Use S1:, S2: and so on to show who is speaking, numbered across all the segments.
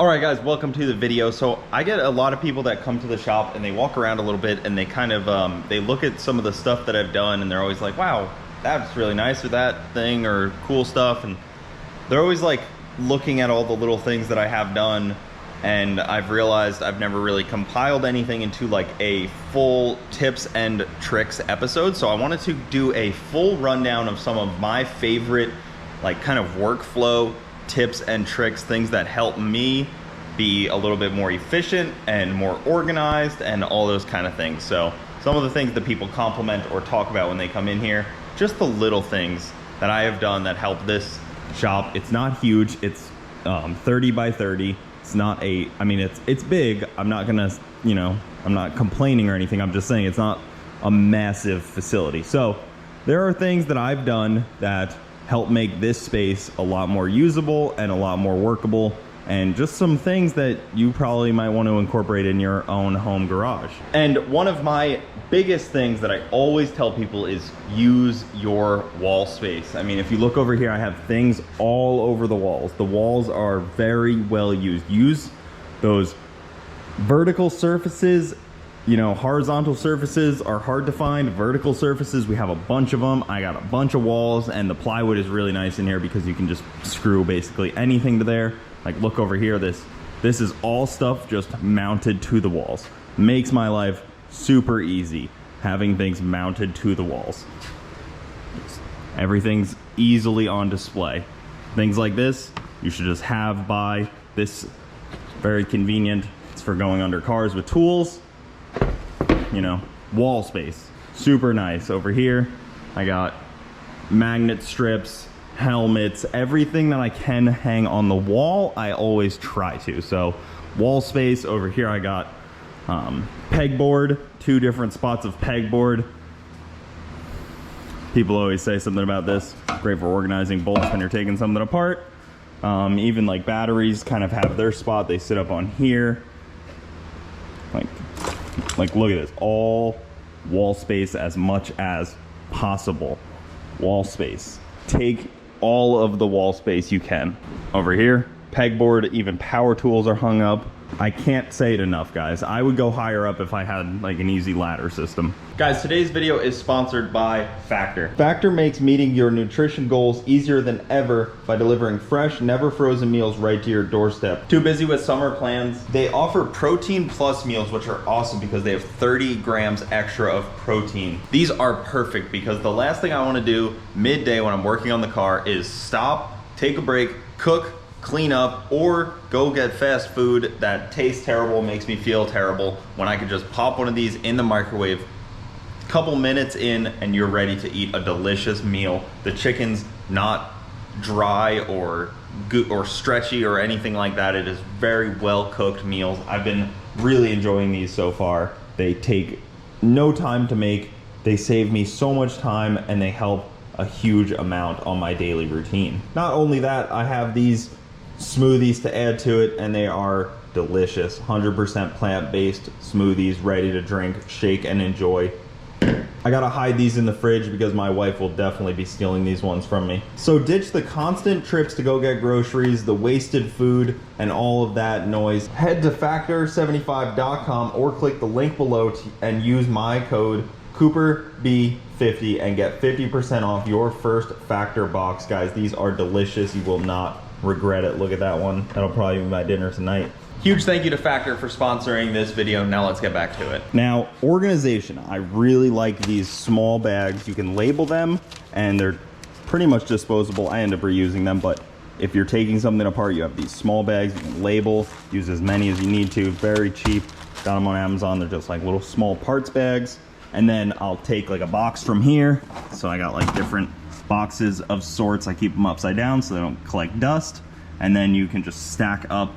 S1: All right, guys, welcome to the video. So I get a lot of people that come to the shop and they walk around a little bit and they kind of, they look at some of the stuff that I've done and they're always like, wow, that's really nice, or that thing, or cool stuff. And they're always like looking at all the little things that I have done. And I've realized I've never really compiled anything into like a full tips and tricks episode. So I wanted to do a full rundown of some of my favorite like kind of workflow tips and tricks, things that help me be a little bit more efficient and more organized and all those kind of things. So some of the things that people compliment or talk about when they come in here, just the little things that I have done that help this shop. It's not huge. It's 30 by 30. It's not I mean, it's big. I'm not gonna, you know, I'm not complaining or anything. I'm just saying it's not a massive facility. So there are things that I've done that help make this space a lot more usable and a lot more workable, and just some things that you probably might want to incorporate in your own home garage. And one of my biggest things that I always tell people is use your wall space. I mean, if you look over here, I have things all over the walls. The walls are very well used. Use those vertical surfaces. You know, horizontal surfaces are hard to find. Vertical surfaces, we have a bunch of them. I got a bunch of walls, and the plywood is really nice in here because you can just screw basically anything to there. Like, look over here, this is all stuff just mounted to the walls. Makes my life super easy having things mounted to the walls. Everything's easily on display. Things like this, you should just have by this. Very convenient. It's for going under cars with tools. You know, wall space, super nice. Over here I got magnet strips, helmets, everything that I can hang on the wall I always try to. So wall space. Over here I got pegboard, 2 different spots of pegboard. People always say something about this, great for organizing bolts when you're taking something apart. Even like batteries kind of have their spot, they sit up on here. Like look at this, all wall space as much as possible. Wall space, take all of the wall space you can. Over here, pegboard, even power tools are hung up. I can't say it enough, guys. I would go higher up if I had like an easy ladder system. Guys, today's video is sponsored by Factor. Factor makes meeting your nutrition goals easier than ever by delivering fresh, never frozen meals right to your doorstep. Too busy with summer plans? They offer protein plus meals, which are awesome because they have 30 grams extra of protein. These are perfect because the last thing I want to do midday when I'm working on the car is stop, take a break, cook, clean up, or go get fast food that tastes terrible, makes me feel terrible, when I could just pop one of these in the microwave, couple minutes in, and you're ready to eat a delicious meal. The chicken's not dry or stretchy or anything like that. It is very well cooked meals. I've been really enjoying these so far. They take no time to make, they save me so much time, and they help a huge amount on my daily routine. Not only that, I have these smoothies to add to it, and they are delicious. 100% plant-based smoothies, ready to drink, shake, and enjoy. I gotta hide these in the fridge because my wife will definitely be stealing these ones from me. So ditch the constant trips to go get groceries, the wasted food, and all of that noise. Head to factor75.com or click the link below and use my code CooperB50 and get 50% off your first Factor box. Guys, these are delicious. You will not regret it. Look at that one. That'll probably be my dinner tonight. Huge thank you to Factor for sponsoring this video. Now let's get back to it. Now, organization. I really like these small bags. You can label them and they're pretty much disposable. I end up reusing them, but if you're taking something apart, you have these small bags. You can label, use as many as you need to. Very cheap. Got them on Amazon. They're just like little small parts bags. And then I'll take like a box from here. So I got like different boxes of sorts. I keep them upside down so they don't collect dust. And then you can just stack up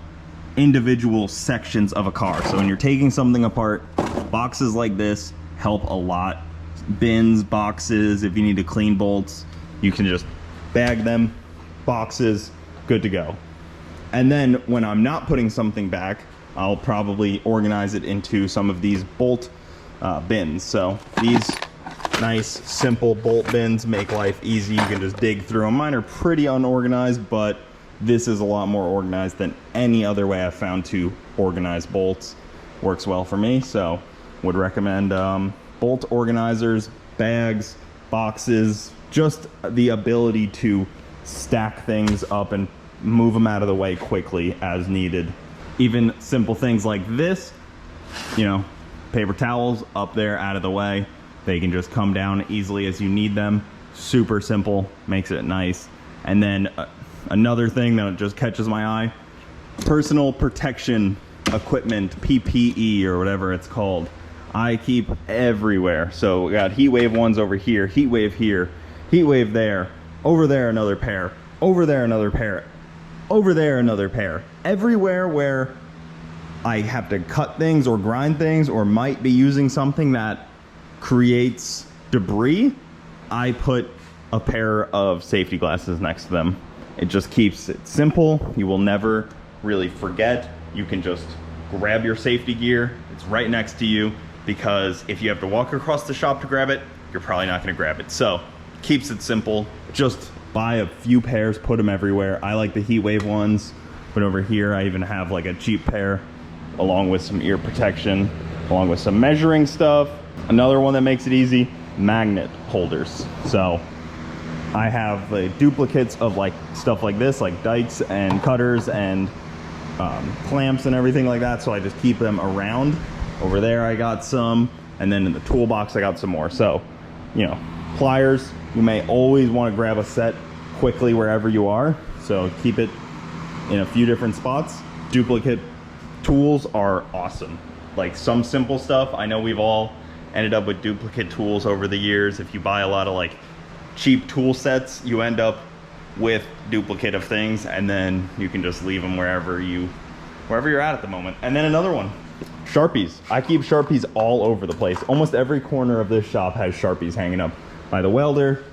S1: individual sections of a car. So when you're taking something apart, boxes like this help a lot. Bins, boxes, if you need to clean bolts, you can just bag them, boxes, good to go. And then when I'm not putting something back, I'll probably organize it into some of these bolt bins. So these nice simple bolt bins make life easy. You can just dig through them. Mine are pretty unorganized, but this is a lot more organized than any other way I've found to organize bolts. Works well for me, so would recommend bolt organizers, bags, boxes, just the ability to stack things up and move them out of the way quickly as needed. Even simple things like this, you know, paper towels up there out of the way. They can just come down easily as you need them. Super simple, makes it nice. And then another thing that just catches my eye, personal protection equipment, PPE or whatever it's called. I keep everywhere. So we got heat wave ones over here, heat wave here, heat wave there, over there another pair, over there another pair, over there another pair. Everywhere where I have to cut things or grind things or might be using something that creates debris, I put a pair of safety glasses next to them. It just keeps it simple. You will never really forget. You can just grab your safety gear. It's right next to you, because if you have to walk across the shop to grab it, you're probably not gonna grab it. So keeps it simple. Just buy a few pairs, put them everywhere. I like the heat wave ones, but over here I even have like a cheap pair along with some ear protection, along with some measuring stuff. Another one that makes it easy, magnet holders. So I have duplicates of like stuff like this, like dikes and cutters and clamps and everything like that. So I just keep them around. Over there I got some, and then in the toolbox I got some more. So, you know, pliers, you may always want to grab a set quickly wherever you are. So keep it in a few different spots. Duplicate tools are awesome. Like some simple stuff, I know we've all ended up with duplicate tools over the years. If you buy a lot of like cheap tool sets, you end up with duplicate of things, and then you can just leave them wherever you're at the moment. And then another one, Sharpies. I keep Sharpies all over the place. Almost every corner of this shop has Sharpies hanging up by the welder,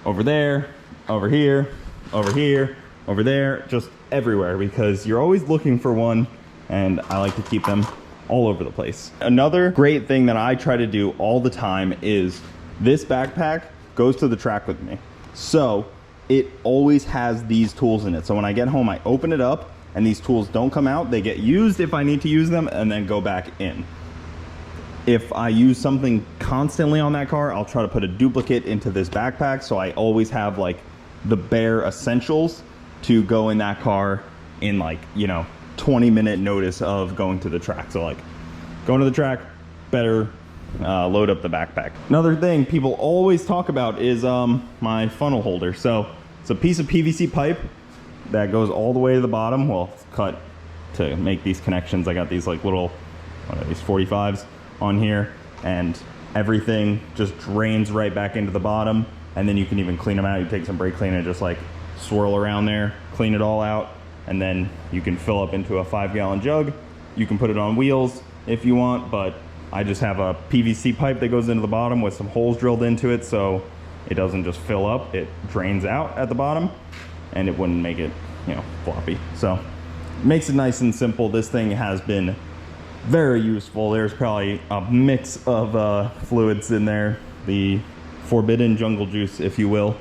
S1: over there, over here, over here, over there, just everywhere, because you're always looking for one, and I like to keep them all over the place. Another great thing that I try to do all the time is this backpack goes to the track with me. So it always has these tools in it. So when I get home, I open it up and these tools don't come out. They get used if I need to use them and then go back in. If I use something constantly on that car, I'll try to put a duplicate into this backpack. So I always have like the bare essentials to go in that car in like, you know, 20-minute notice of going to the track. So like going to the track, better load up the backpack. Another thing people always talk about is my funnel holder. So it's a piece of PVC pipe that goes all the way to the bottom. Well, it's cut to make these connections. I got these like little, what are these, 45s on here, and everything just drains right back into the bottom. And then you can even clean them out. You take some brake cleaner and just like swirl around there, clean it all out, and then you can fill up into a 5-gallon jug. You can put it on wheels if you want, but I just have a PVC pipe that goes into the bottom with some holes drilled into it, so it doesn't just fill up, it drains out at the bottom, and it wouldn't make it, you know, floppy. So it makes it nice and simple. This thing has been very useful. There's probably a mix of fluids in there. The forbidden jungle juice, if you will.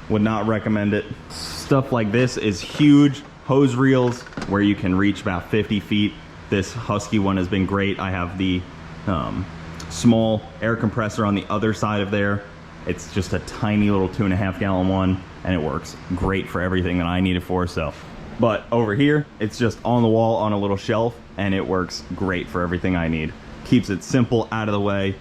S1: Would not recommend it. Stuff like this is huge. Hose reels where you can reach about 50 feet. This Husky one has been great. I have the small air compressor on the other side of there. It's just a tiny little 2.5-gallon one, and it works great for everything that I need it for. So, but over here, it's just on the wall on a little shelf, and it works great for everything I need. Keeps it simple, out of the way,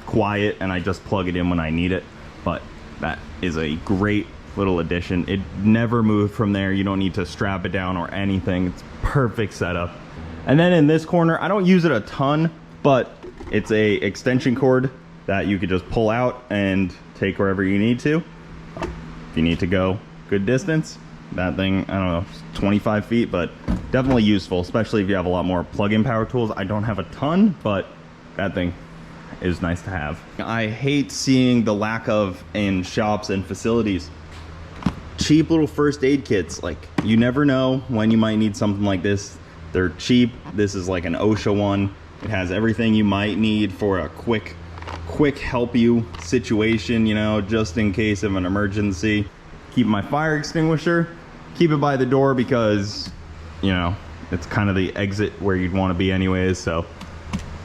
S1: quiet, and I just plug it in when I need it. But that is a great little addition. It never moved from there. You don't need to strap it down or anything. It's perfect setup. And then in this corner, I don't use it a ton, but it's a extension cord that you could just pull out and take wherever you need to. If you need to go good distance, that thing, I don't know, 25 feet, but definitely useful, especially if you have a lot more plug-in power tools. I don't have a ton, but that thing is nice to have. I hate seeing the lack of in shops and facilities cheap little first aid kits. Like, you never know when you might need something like this. They're cheap. This is like an OSHA one. It has everything you might need for a quick help you situation, you know, just in case of an emergency. Keep my fire extinguisher, Keep it by the door because, you know, it's kind of the exit where you'd want to be anyways. So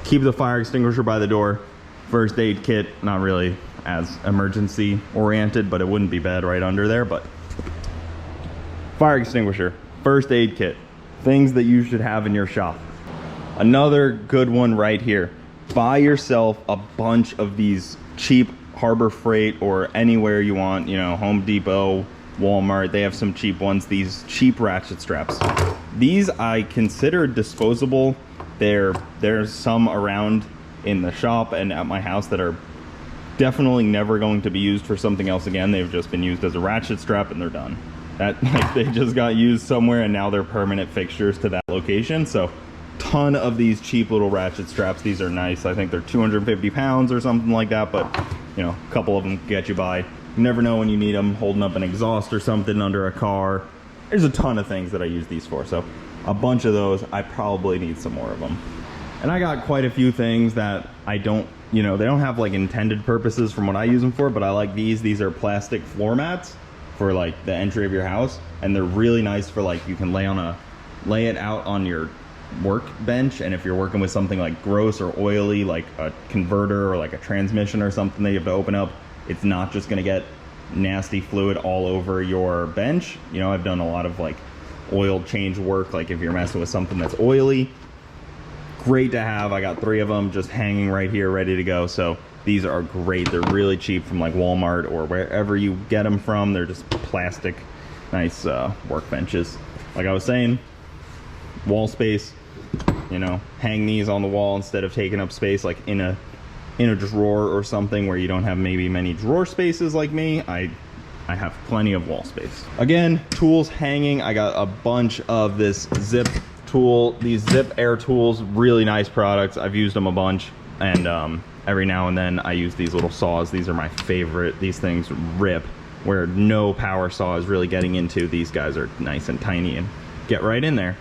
S1: keep the fire extinguisher by the door. First aid kit, not really as emergency oriented, but it wouldn't be bad right under there. But fire extinguisher, first aid kit, things that you should have in your shop. Another good one right here. Buy yourself a bunch of these cheap Harbor Freight or anywhere you want, you know, Home Depot, Walmart, they have some cheap ones, these cheap ratchet straps. These I consider disposable. There's some around in the shop and at my house that are definitely never going to be used for something else again. They've just been used as a ratchet strap and they're done. That, like, they just got used somewhere and now they're permanent fixtures to that location. So ton of these cheap little ratchet straps. These are nice. I think they're 250 pounds or something like that, but you know, a couple of them get you by. You never know when you need them, holding up an exhaust or something under a car. There's a ton of things that I use these for. So a bunch of those, I probably need some more of them. And I got quite a few things that I don't, you know, they don't have like intended purposes from what I use them for, but I like these. These are plastic floor mats for like the entry of your house. And they're really nice for like, you can lay it out on your workbench, and if you're working with something like gross or oily, like a converter or like a transmission or something that you have to open up, it's not just going to get nasty fluid all over your bench. You know, I've done a lot of like oil change work, like if you're messing with something that's oily. Great to have. I got 3 of them just hanging right here ready to go. So these are great. They're really cheap from like Walmart or wherever you get them from. They're just plastic, nice workbenches. Like I was saying, wall space, you know, hang these on the wall instead of taking up space like in a drawer or something where you don't have maybe many drawer spaces like me. I have plenty of wall space. Again, tools hanging. I got a bunch of this zip tool, these zip air tools, really nice products. I've used them a bunch, and every now and then I use these little saws. These are my favorite. These things rip where no power saw is really getting into. These guys are nice and tiny and get right in there.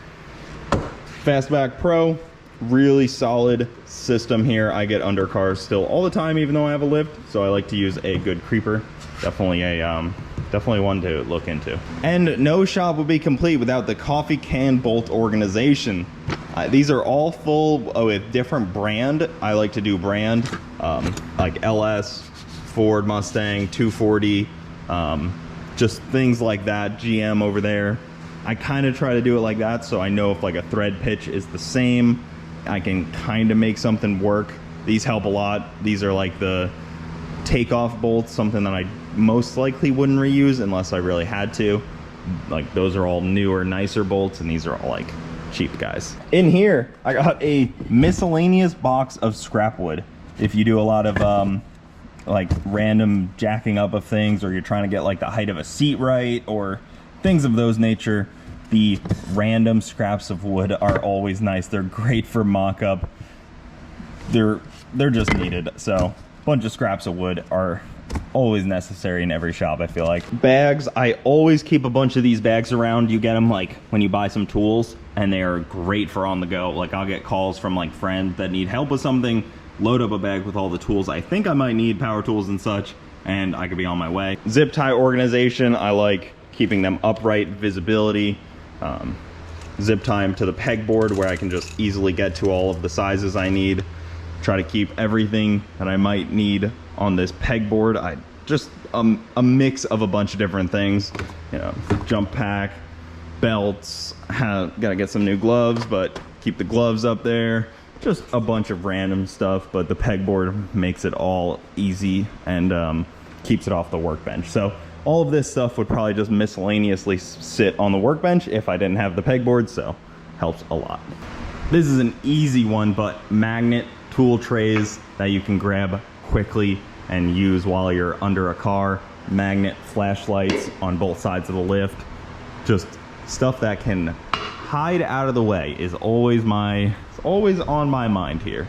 S1: Fastback Pro, really solid system here. I get under cars still all the time, even though I have a lift, so I like to use a good creeper. Definitely one to look into. And no shop would be complete without the coffee can bolt organization. These are all full with different brand. I like to do brand, like LS, Ford Mustang, 240, just things like that, GM over there. I kind of try to do it like that, so I know if like a thread pitch is the same, I can kind of make something work. These help a lot. These are like the takeoff bolts, something that I most likely wouldn't reuse unless I really had to. Like those are all newer, nicer bolts, and these are all like cheap guys. In here, I got a miscellaneous box of scrap wood. If you do a lot of like random jacking up of things, or you're trying to get like the height of a seat right, or things of those nature, the random scraps of wood are always nice. They're great for mock-up. They're just needed. So a bunch of scraps of wood are always necessary in every shop, I feel like. Bags, I always keep a bunch of these bags around. You get them like when you buy some tools, and they are great for on the go. Like I'll get calls from like friends that need help with something, load up a bag with all the tools I think I might need, power tools and such, and I could be on my way. Zip tie organization, I like keeping them upright, visibility. Zip tie them to the pegboard where I can just easily get to all of the sizes I need. Try to keep everything that I might need on this pegboard. I just a mix of a bunch of different things, you know, jump pack, belts, gotta get some new gloves, but keep the gloves up there. Just a bunch of random stuff, but the pegboard makes it all easy and keeps it off the workbench. So all of this stuff would probably just miscellaneously sit on the workbench if I didn't have the pegboard, so helps a lot. This is an easy one, but magnet tool trays that you can grab quickly and use while you're under a car. Magnet flashlights on both sides of the lift. Just stuff that can hide out of the way is always on my mind here.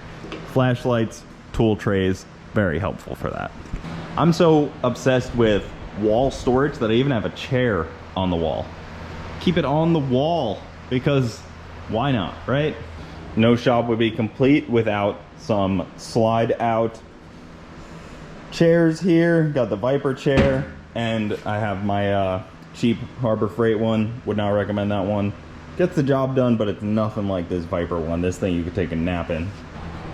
S1: Flashlights, tool trays, very helpful for that. I'm so obsessed with wall storage that I even have a chair on the wall. Keep it on the wall because why not, right? No shop would be complete without some slide out chairs here. Got the Viper chair, and I have my cheap Harbor Freight one. Would not recommend that one. Gets the job done, but it's nothing like this Viper one. This thing you could take a nap in.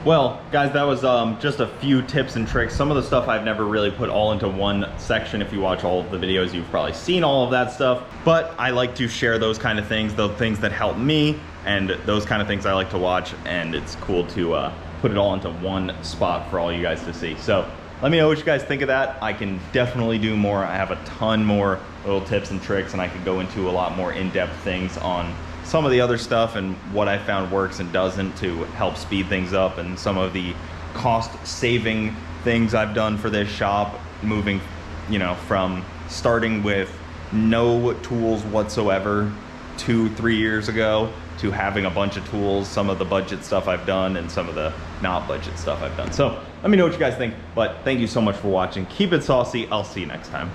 S1: Well, guys, that was just a few tips and tricks. Some of the stuff I've never really put all into one section. If you watch all of the videos, you've probably seen all of that stuff. But I like to share those kind of things, the things that help me, and those kind of things I like to watch. And it's cool to put it all into one spot for all you guys to see. So let me know what you guys think of that. I can definitely do more. I have a ton more little tips and tricks, and I could go into a lot more in-depth things on some of the other stuff and what I found works and doesn't to help speed things up, and some of the cost saving things I've done for this shop, moving, you know, from starting with no tools whatsoever 2-3 years ago to having a bunch of tools, some of the budget stuff I've done and some of the not budget stuff I've done. So let me know what you guys think, but thank you so much for watching. Keep it saucy. I'll see you next time.